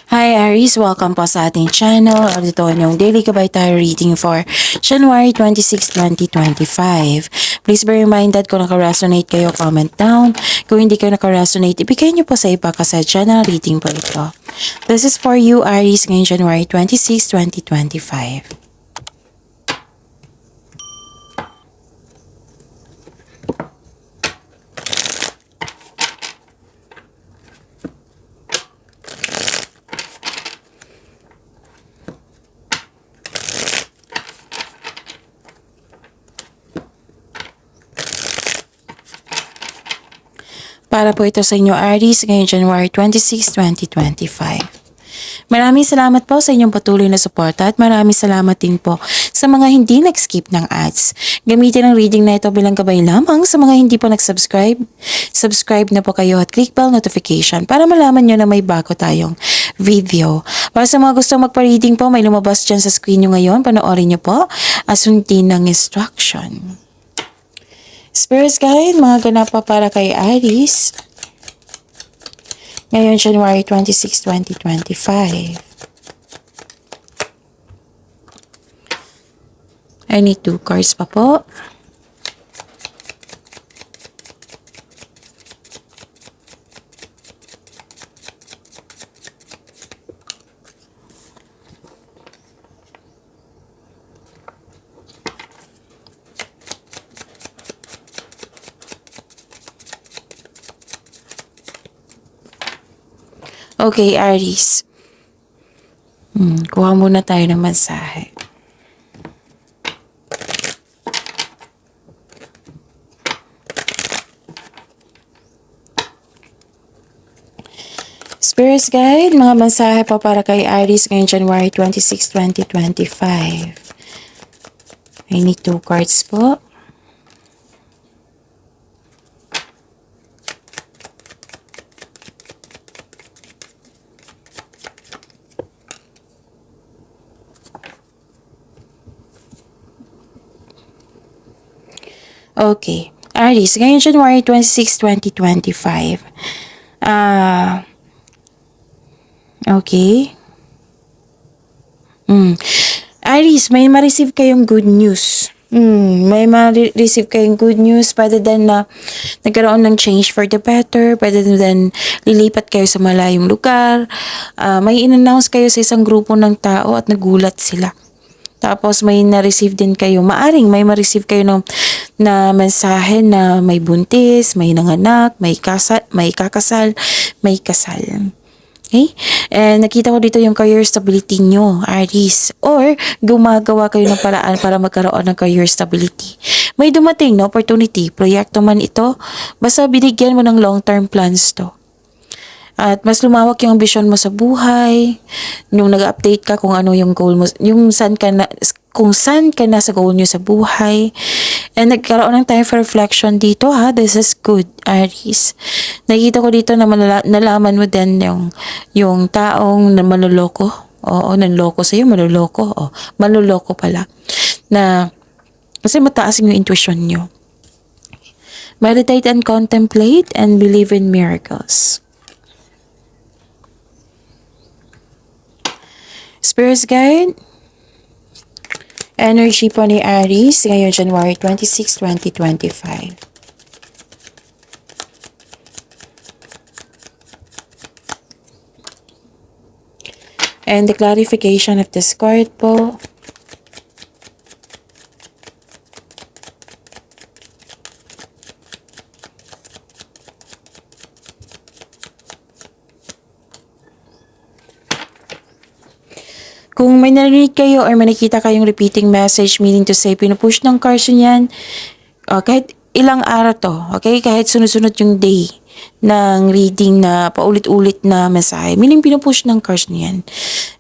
Hi Aries, welcome po sa ating channel. Ito yung Daily Gabay Tarot Reading for January 26, 2025. Please bear in mind that kung naka-resonate kayo, comment down. Kung hindi kayo naka-resonate, ibigay niyo po sa iba kasi channel reading po ito. This is for you Aries ngayong January 26, 2025. Para po ito sa inyo Aries ngayong January 26, 2025. Maraming salamat po sa inyong patuloy na suporta at maraming salamat din po sa mga hindi nag-skip ng ads. Gamitin ang reading na ito bilang gabay lamang sa mga hindi po nag-subscribe. Subscribe na po kayo at click bell notification para malaman nyo na may bago tayong video. Para sa mga gustong magpa-reading po, may lumabas dyan sa screen nyo ngayon. Panoorin nyo po at sundin ng instruction. Spirit Guide, mga ganap pa para kay Aries. Ngayon, January 26, 2025. I need 2 cards pa po. Okay, Aries. Kuha muna tayo ng mensahe. Spirit Guide, mga mensahe pa para kay Aries ngayong January 26, 2025. I need 2 cards po. Okay. Aries, ngayon January 26, 2025. Okay. Aries, may ma-receive kayong good news. May ma-receive kayong good news. Pwede din na nagkaroon ng change for the better. Pwede din lilipat kayo sa malayong lugar. May in-announce kayo sa isang grupo ng tao at nagulat sila. Tapos may na-receive din kayo. Maaring may ma-receive kayo na mensahe na may buntis, may nanganak, may kakasal, may kasal. Okay? And nakita ko dito yung career stability nyo, Aries. Or gumagawa kayo ng paraan para magkaroon ng career stability. May dumating na opportunity, proyekto man ito, basta binigyan mo ng long-term plans to. At mas lumawak yung ambisyon mo sa buhay, yung nag-update ka kung ano yung goal mo, yung kung saan ka na sa goal nyo sa buhay. And nagkaroon ng time for reflection dito ha, this is good, Aries. Nakita ko dito na nalaman mo din yung taong na manloloko. Oo, nanloko sa'yo, manloloko. O, manloloko pala. Kasi mataas yung intuition nyo. Meditate and contemplate and believe in miracles. Spirit Guide, energy po ni Aries ngayon January 26, 2025. And the clarification of this card po. Kung may narinig kayo or may nakita kayong repeating message, meaning to say, pinupush ng cards niyan, kahit ilang araw to, okay? Kahit sunod-sunod yung day ng reading na paulit-ulit na mensahe, meaning pinupush ng cards niyan.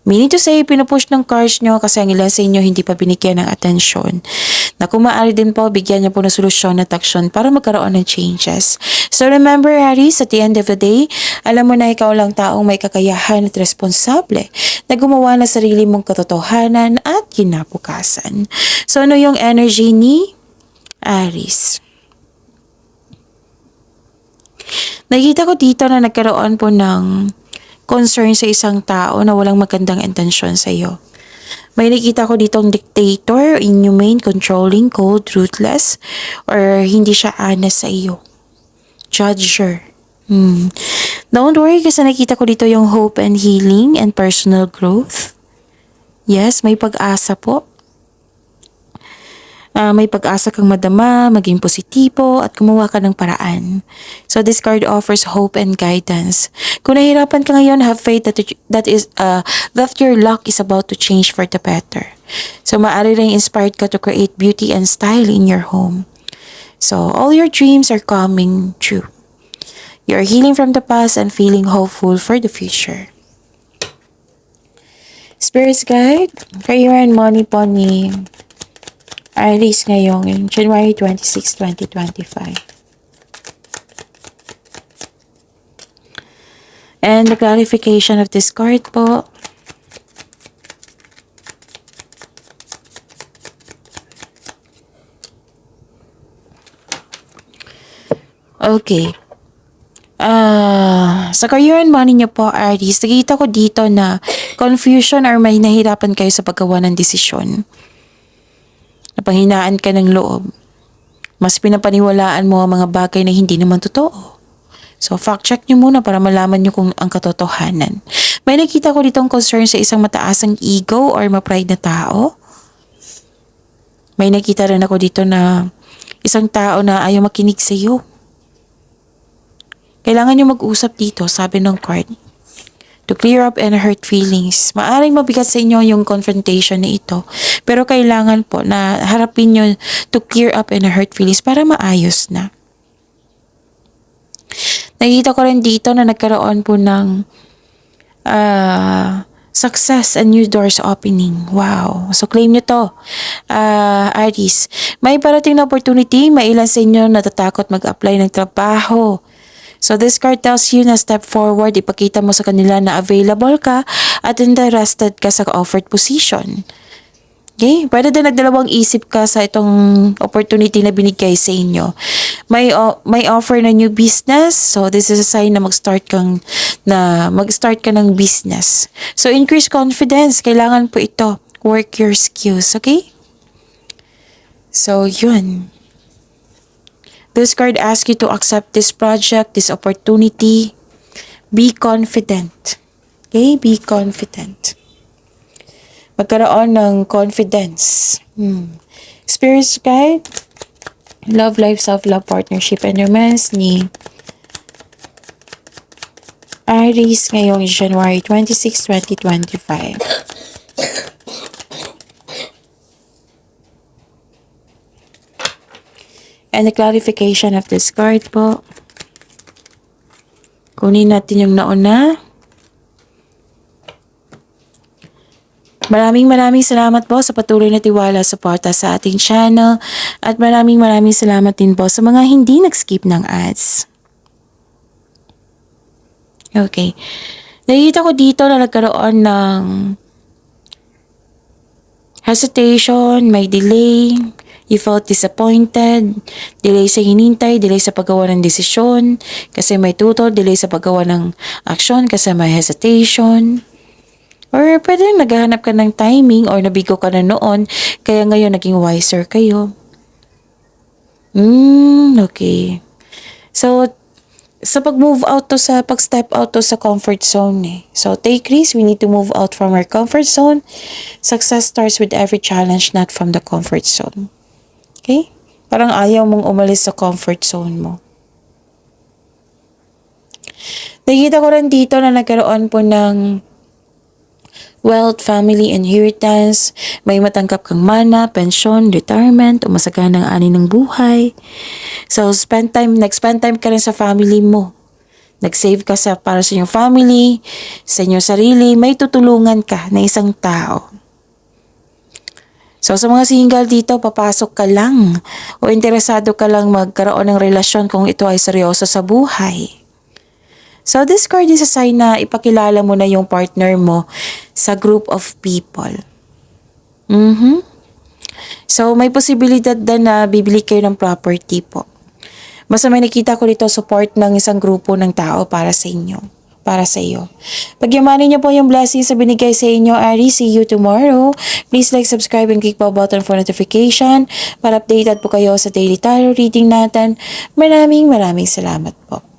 Meaning to say, pinupush ng cards nyo kasi ang ilan sa inyo hindi pa binigyan ng atensyon. Na kung maaari din po, bigyan niyo po ng solusyon at aksyon para magkaroon ng changes. So remember, Aries, at the end of the day, alam mo na ikaw lang taong may kakayahan at responsable na gumawa ng sarili mong katotohanan at kinabukasan. So ano yung energy ni Aries? Nakita ko dito na nagkaroon po ng concern sa isang tao na walang magandang intensyon sa iyo. May nakita ko ditong dictator, inhumane, controlling, cold, ruthless, or hindi siya honest sa iyo. Judger. Don't worry kasi nakita ko dito yung hope and healing and personal growth. Yes, may pag-asa po. May pag-asa kang madama, maging positibo, at gumawa ka ng paraan. So this card offers hope and guidance. Kung nahihirapan ka ngayon, have faith that your luck is about to change for the better. So maaari rin inspired ka to create beauty and style in your home. So all your dreams are coming true. You're healing from the past and feeling hopeful for the future. Spirit's guide, career and money po ni Aries ngayong January 26, 2025. And the clarification of this card po. Okay. Sa career and money niyo po, Aries, nakita ko dito na confusion or may nahirapan kayo sa paggawa ng desisyon. Napanghinaan ka ng loob. Mas pinapaniwalaan mo ang mga bagay na hindi naman totoo. So, fact check nyo muna para malaman nyo kung ang katotohanan. May nakita ko ditong concern sa isang mataasang ego or ma-pride na tao. May nakita rin ako dito na isang tao na ayaw makinig sa iyo. Kailangan nyo mag-usap dito, sabi ng card. To clear up and hurt feelings. Maaring mabigat sa inyo yung confrontation na ito. Pero kailangan po na harapin nyo to clear up and hurt feelings para maayos na. Nakita ko rin dito na nagkaroon po ng success and new doors opening. Wow. So claim nyo to. Aries. May parating na opportunity. May ilan sa inyo natatakot mag-apply ng trabaho. So this card tells you na step forward, ipakita mo sa kanila na available ka at interested ka sa offered position. Okay? Pwede din nagdalawang isip ka sa itong opportunity na binigay sa inyo. May offer na new business. So this is a sign na mag-start ka ng business. So increase confidence. Kailangan po ito. Work your skills. Okay? So yun. This card asks you to accept this project, this opportunity. Be confident. Okay? Be confident. Magkaroon ng confidence. Spirit's guide, love, life, self-love, partnership, and romance ni Aries ngayong January 26, 2025. And the clarification of this card po. Kunin natin yung nauna. Maraming salamat po sa patuloy na tiwala suporta sa ating channel. At maraming salamat din po sa mga hindi nag-skip ng ads. Okay. Nakikita ko dito na nagkaroon ng hesitation, may delay. You felt disappointed, delay sa hinintay, delay sa paggawa ng desisyon, kasi may tutol, delay sa paggawa ng aksyon, kasi may hesitation. Or pwede naghahanap ka ng timing or nabigo ka na noon, kaya ngayon naging wiser kayo. Okay. So, sa pag-move out to pag-step out to sa comfort zone eh. So, take risks. We need to move out from our comfort zone. Success starts with every challenge, not from the comfort zone. Okay? Parang ayaw mong umalis sa comfort zone mo. Nakita ko rin dito na nagkaroon po ng wealth, family, inheritance, may matanggap kang mana, pensyon, retirement, umasaganang ani ng buhay. So, nag-spend time ka rin sa family mo. Nag-save ka para sa inyong family, sa inyong sarili, may tutulungan ka na isang tao. So, sa mga single dito, papasok ka lang o interesado ka lang magkaroon ng relasyon kung ito ay seryoso sa buhay. So, this card is a sign na ipakilala mo na yung partner mo sa group of people. So, may posibilidad din na bibili kayo ng property po. Basta may nakita ko dito support ng isang grupo ng tao para sa inyo. para sa iyo. Pagyamanin niyo po yung blessings sa binigay sa inyo, Aries. See you tomorrow. Please like, subscribe, and click po button for notification para updated po kayo sa daily tarot reading natin. Maraming salamat po.